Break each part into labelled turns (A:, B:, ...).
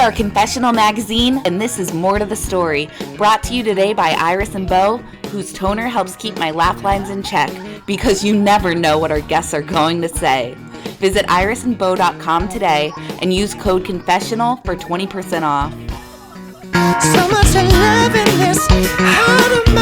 A: are Confessional Magazine, and this is More to the Story, brought to you today by Iris and Bo, whose toner helps keep my laugh lines in check, because you never know what our guests are going to say. Visit irisandbo.com today and use code CONFESSIONAL for 20% off.
B: So much love in this heart of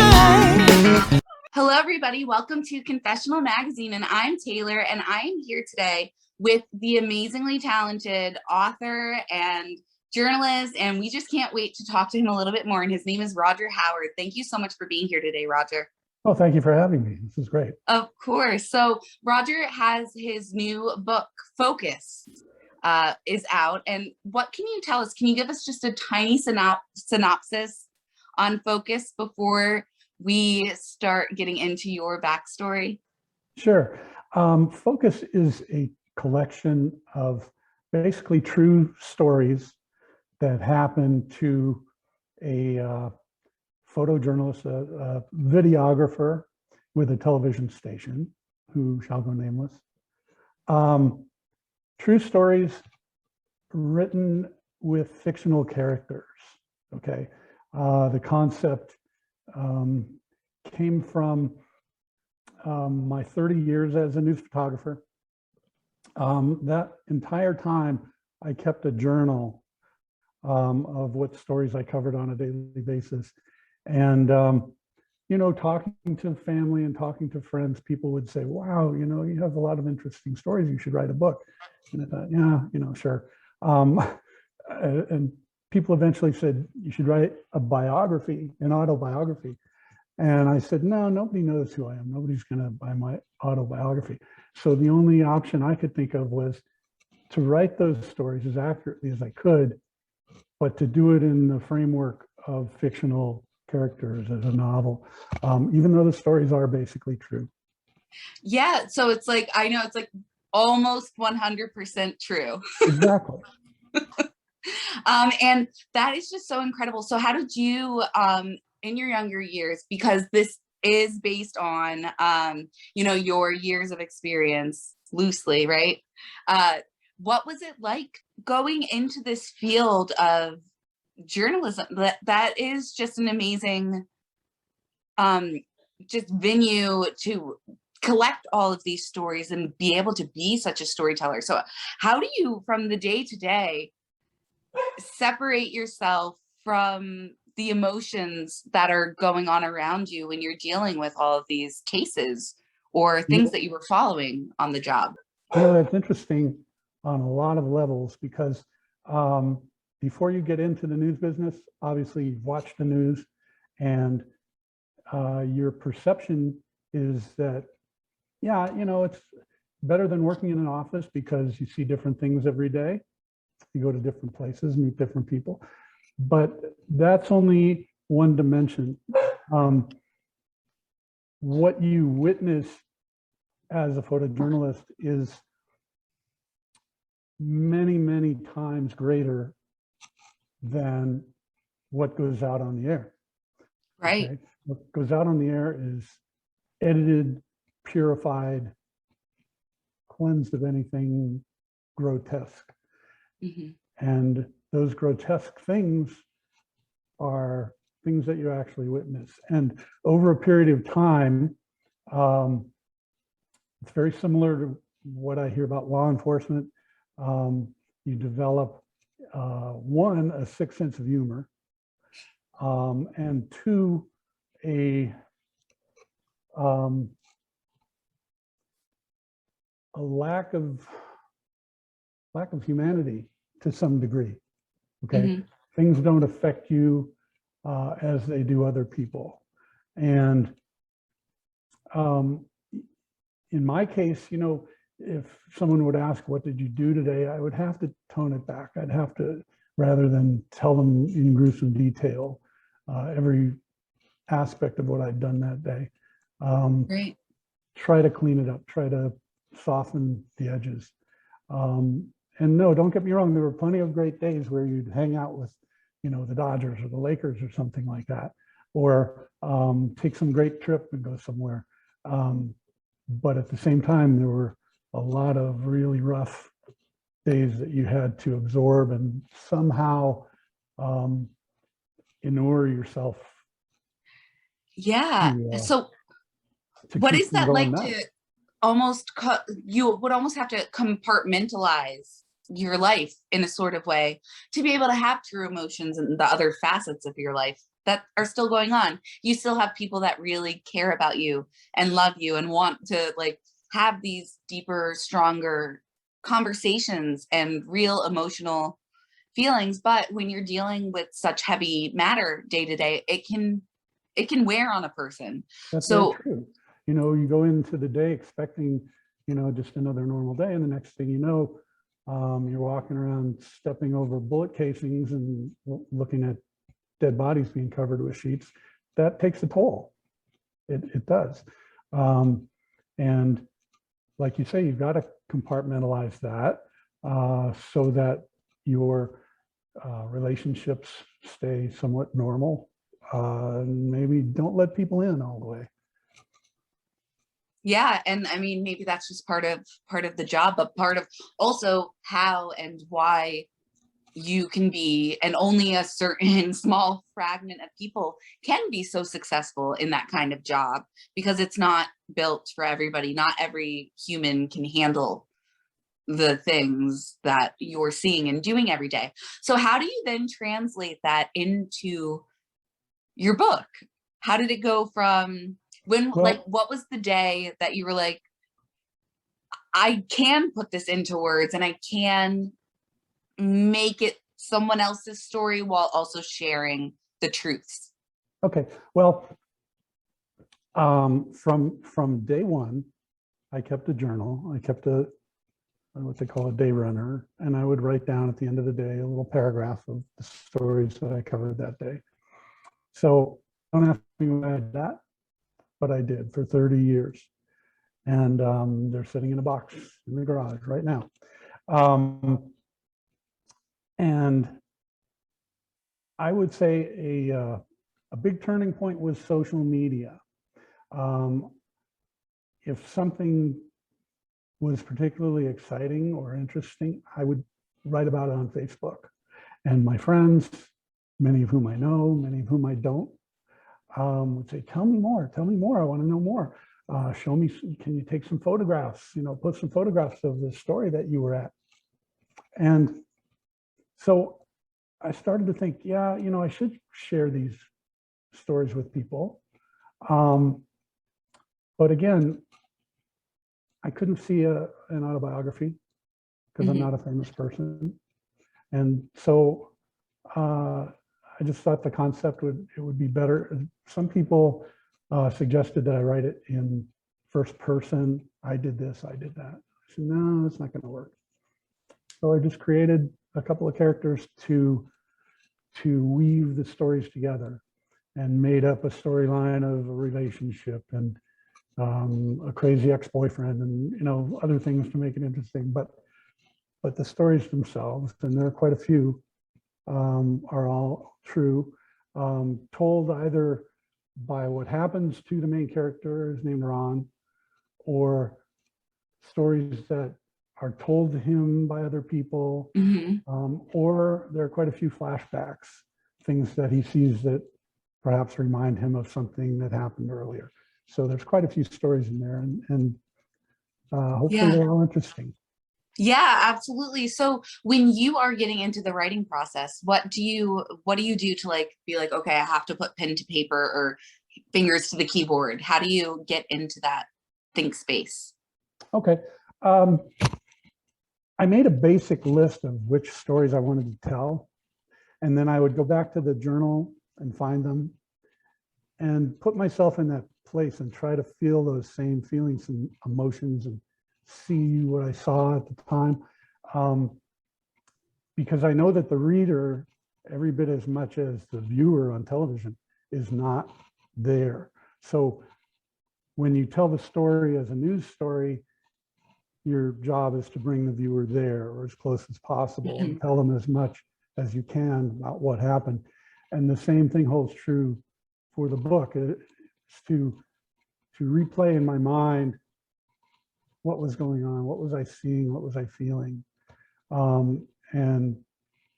B: mine.
A: Hello, everybody. Welcome to Confessional Magazine, and I'm Taylor, and I am here today with the amazingly talented author and journalist, and we just can't wait to talk to him a little bit more, and his name is Rodger Howard. Thank you so much for being here today, Rodger.
C: Oh, thank you for having me. This is great.
A: Of course. So Rodger has his new book, fOCUS, is out. And what can you tell us? Can you give us just a tiny synopsis on fOCUS before we start getting into your backstory?
C: Sure. fOCUS is a collection of basically true stories that happen to a photojournalist, a videographer with a television station who shall go nameless. True stories written with fictional characters, okay? The concept came from my 30 years as a news photographer. That entire time, I kept a journal of what stories I covered on a daily basis. And, you know, talking to family and talking to friends, people would say, wow, you know, you have a lot of interesting stories. You should write a book. And I thought, yeah, you know, sure. And people eventually said, you should write a biography, an autobiography. And I said, no, nobody knows who I am. Nobody's going to buy my autobiography. So the only option I could think of was to write those stories as accurately as I could, but to do it in the framework of fictional characters as a novel, even though the stories are basically true.
A: Yeah, so it's like, I know it's like almost 100% true.
C: Exactly.
A: And that is just so incredible. So how did you, in your younger years, because this is based on, you know, your years of experience loosely, right? What was it like going into this field of journalism? That is just an amazing just venue to collect all of these stories and be able to be such a storyteller. So how do you, from the day to day, separate yourself from the emotions that are going on around you when you're dealing with all of these cases or things that you were following on the job?
C: Well, that's interesting on a lot of levels, because before you get into the news business, obviously you've watched the news, and your perception is that, yeah, you know, it's better than working in an office because you see different things every day. You go to different places, meet different people, but that's only one dimension. What you witness as a photojournalist is many, many times greater than what goes out on the air.
A: Right.
C: Okay? What goes out on the air is edited, purified, cleansed of anything grotesque.
A: Mm-hmm.
C: And those grotesque things are things that you actually witness. And over a period of time, it's very similar to what I hear about law enforcement. You develop, one, a sixth sense of humor, and two, a lack of humanity to some degree. Okay, mm-hmm. Things don't affect you as they do other people. And in my case, you know, if someone would ask, what did you do today? I would have to tone it back. I'd have to, rather than tell them in gruesome detail every aspect of what I'd done that day.
A: Right.
C: Try to clean it up, try to soften the edges. And no, don't get me wrong, there were plenty of great days where you'd hang out with, you know, the Dodgers or the Lakers or something like that, or take some great trip and go somewhere. But at the same time, there were a lot of really rough days that you had to absorb and somehow inure yourself
A: Yeah. So
C: to
A: what
C: keep
A: is
C: from
A: that
C: going
A: like
C: nuts.
A: to almost, you would almost have to compartmentalize your life in a sort of way to be able to have true emotions and the other facets of your life that are still going on. You still have people that really care about you and love you and want to like have these deeper, stronger conversations and real emotional feelings. But when you're dealing with such heavy matter day to day, it can wear on a person.
C: That's very
A: So
C: true. You know, you go into the day expecting, you know, just another normal day, and the next thing you know, you're walking around stepping over bullet casings and looking at dead bodies being covered with sheets. That takes a toll. It does. And like you say, you've got to compartmentalize that so that your relationships stay somewhat normal. Maybe don't let people in all the way.
A: yeah, and I mean, maybe that's just part of the job, but part of also how and why you can be, and only a certain small fragment of people can be so successful in that kind of job, because it's not built for everybody. Not every human can handle the things that you're seeing and doing every day. So how do you then translate that into your book? How did it go from when, like,
C: Well,
A: what was the day that you were like, I can put this into words and I can make it someone else's story while also sharing the truths?
C: okay. Well, from day one, I kept a journal. I kept a what they call a day runner, and I would write down at the end of the day a little paragraph of the stories that I covered that day. So don't ask me why I did that, but I did for 30 years. And they're sitting in a box in the garage right now. And I would say a big turning point was social media. If something was particularly exciting or interesting, I would write about it on Facebook. And my friends, many of whom I know, many of whom I don't, would say, tell me more, I want to know more. Show me, can you take some photographs, you know, put some photographs of the story that you were at. And so I started to think, yeah, you know, I should share these stories with people. But again, I couldn't see an autobiography because I'm not a famous person. And so I just thought the concept it would be better. Some people suggested that I write it in first person. I did this, I did that. I said, no, it's not going to work. So I just created a couple of characters to weave the stories together, and made up a storyline of a relationship and a crazy ex-boyfriend, and you know, other things to make it interesting. But the stories themselves, and there are quite a few, are all true, told either by what happens to the main character, who's named Ron, or stories that are told to him by other people, or there are quite a few flashbacks, things that he sees that perhaps remind him of something that happened earlier. So there's quite a few stories in there, and hopefully they're all interesting.
A: Yeah, absolutely. So when you are getting into the writing process, what do you do to like be like, okay, I have to put pen to paper or fingers to the keyboard? How do you get into that think space?
C: Okay. I made a basic list of which stories I wanted to tell, and then I would go back to the journal and find them and put myself in that place and try to feel those same feelings and emotions and see what I saw at the time. Because I know that the reader, every bit as much as the viewer on television, is not there. So when you tell the story as a news story, your job is to bring the viewer there or as close as possible and tell them as much as you can about what happened. And the same thing holds true for the book. It's to replay in my mind what was going on, what was I seeing, what was I feeling, and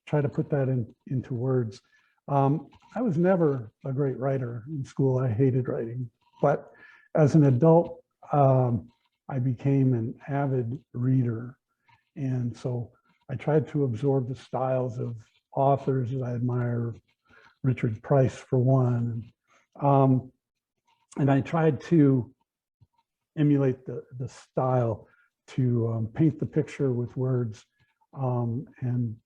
C: try to put that into words. I was never a great writer in school. I hated writing, but as an adult, I became an avid reader. And so I tried to absorb the styles of authors that I admire, Richard Price for one. And I tried to emulate the style to paint the picture with words, and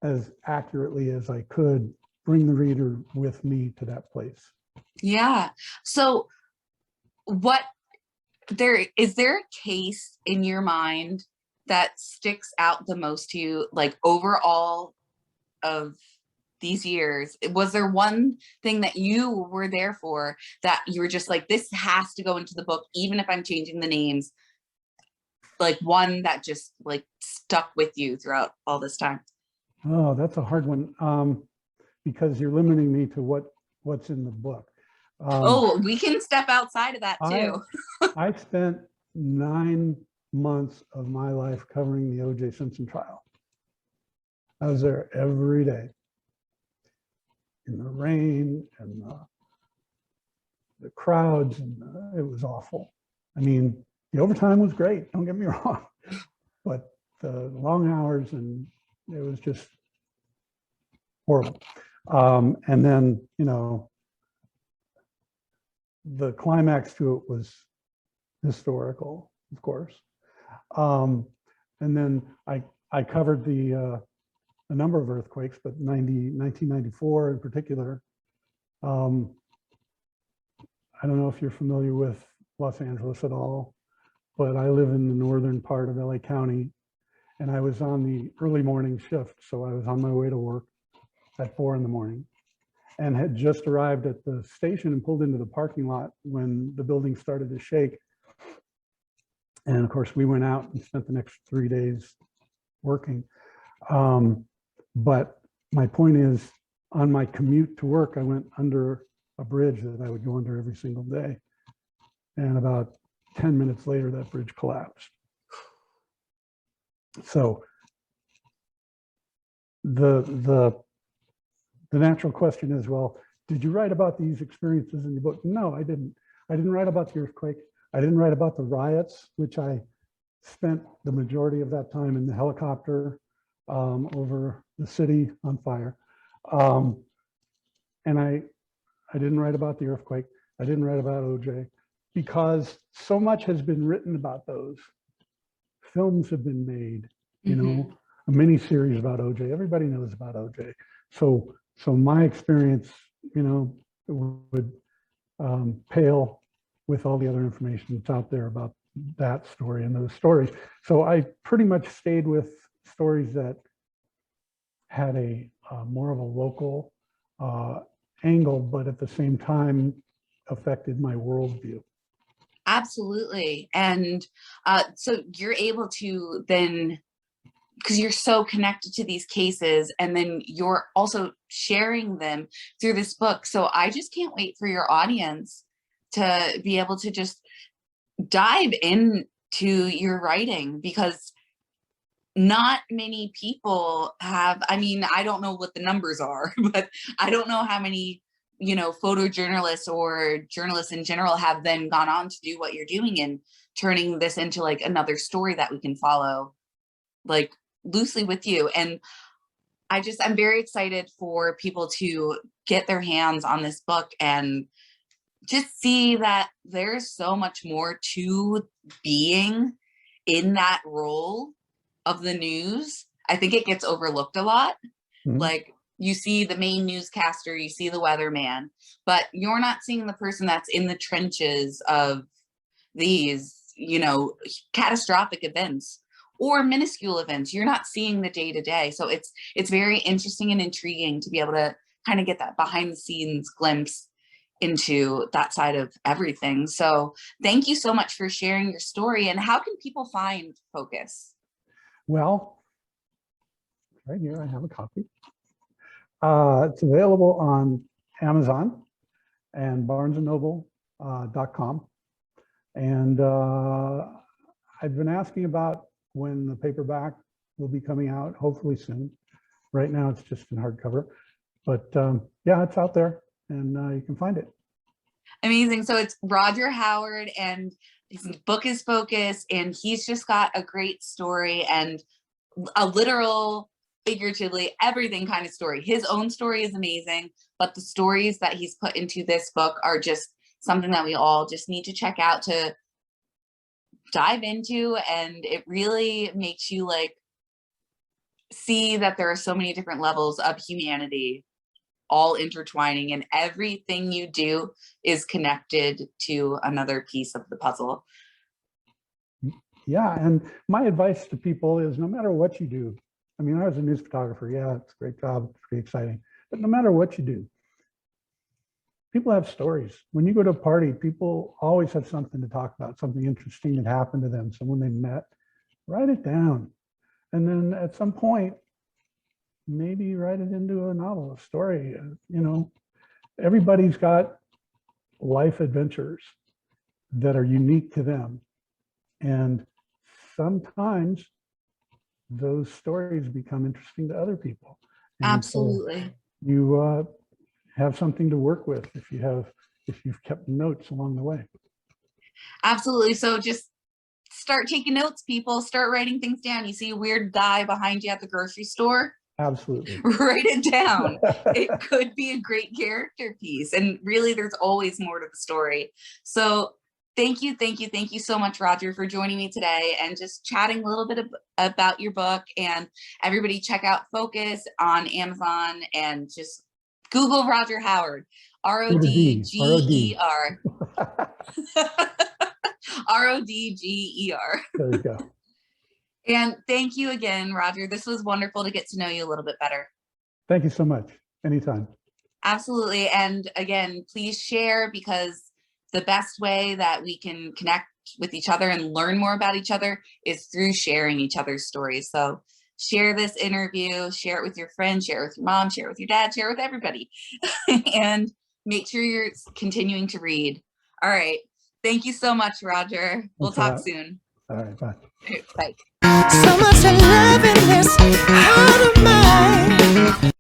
C: as accurately as I could bring the reader with me to that place.
A: Yeah. So is there a case in your mind that sticks out the most to you, like overall of these years? Was there one thing that you were there for that you were just like, this has to go into the book, even if I'm changing the names? Like one that just like stuck with you throughout all this time?
C: Oh, that's a hard one, because you're limiting me to what's in the book.
A: Oh, we can step outside of that too.
C: I spent 9 months of my life covering the O.J. Simpson trial. I was there every day in the rain and the crowds, and it was awful. I mean, the overtime was great, don't get me wrong, but the long hours, and it was just horrible. And then, you know, the climax to it was historical, of course. And then I covered a number of earthquakes, but 1994 in particular. I don't know if you're familiar with Los Angeles at all, but I live in the northern part of LA County, and I was on the early morning shift. So I was on my way to work at 4 in the morning and had just arrived at the station and pulled into the parking lot when the building started to shake. And of course, we went out and spent the next 3 days working. But my point is, on my commute to work, I went under a bridge that I would go under every single day. And about 10 minutes later, that bridge collapsed. So the natural question is, well, did you write about these experiences in your book? No, I didn't. I didn't write about the earthquake. I didn't write about the riots, which I spent the majority of that time in the helicopter over the city on fire. And I didn't write about the earthquake. I didn't write about OJ, because so much has been written about those. Films have been made, you know, a mini series about OJ. Everybody knows about OJ. So my experience, you know, would pale with all the other information that's out there about that story and those stories. So I pretty much stayed with stories that had a more of a local angle, but at the same time affected my worldview.
A: Absolutely. And so you're able to then, because you're so connected to these cases, and then you're also sharing them through this book. So I just can't wait for your audience to be able to just dive into your writing, because not many people have, I mean, I don't know what the numbers are, but I don't know how many, you know, photojournalists or journalists in general have then gone on to do what you're doing and turning this into like another story that we can follow like loosely with you. And I'm very excited for people to get their hands on this book and just see that there's so much more to being in that role of the news. I think it gets overlooked a lot. Like, you see the main newscaster, you see the weatherman, but you're not seeing the person that's in the trenches of these, you know, catastrophic events or minuscule events. You're not seeing the day to day. So it's very interesting and intriguing to be able to kind of get that behind the scenes glimpse into that side of everything. So thank you so much for sharing your story. And how can people find fOCUS?
C: Well, right here, I have a copy. It's available on Amazon and barnesandnoble.com. And I've been asking about when the paperback will be coming out hopefully soon. Right now, it's just in hardcover, but yeah, it's out there, and you can find it.
A: Amazing. So it's Rodger Howard, and his book is fOCUS, and he's just got a great story and a literal, figuratively, everything kind of story. His own story is amazing, but the stories that he's put into this book are just something that we all just need to check out, to dive into, and it really makes you like see that there are so many different levels of humanity all intertwining, and everything you do is connected to another piece of the puzzle.
C: Yeah, and my advice to people is no matter what you do, I mean, I was a news photographer. Yeah, it's a great job, it's pretty exciting. But no matter what you do, people have stories. When you go to a party, people always have something to talk about, something interesting that happened to them, someone they met. Write it down. And then at some point, maybe write it into a novel, a story. You know, everybody's got life adventures that are unique to them. And sometimes those stories become interesting to other people. And
A: Absolutely.
C: so you have something to work with if you've kept notes along the way.
A: Absolutely. So just start taking notes, people. Start writing things down. You see a weird guy behind you at the grocery store?
C: Absolutely.
A: Write it down. It could be a great character piece. And really, there's always more to the story. So thank you so much, Rodger, for joining me today and just chatting a little bit about your book. And everybody check out fOCUS on Amazon, and just Google Rodger Howard, Rodger. Rodger.
C: There you go.
A: And thank you again, Rodger. This was wonderful to get to know you a little bit better.
C: Thank you so much. Anytime.
A: Absolutely. And again, please share, because the best way that we can connect with each other and learn more about each other is through sharing each other's stories. So share this interview, share it with your friends, share it with your mom, share it with your dad, share it with everybody. And make sure you're continuing to read. All right. Thank you so much, Rodger. We'll talk soon.
C: All right, bye.
A: Bye.
B: So much love in this heart of mine.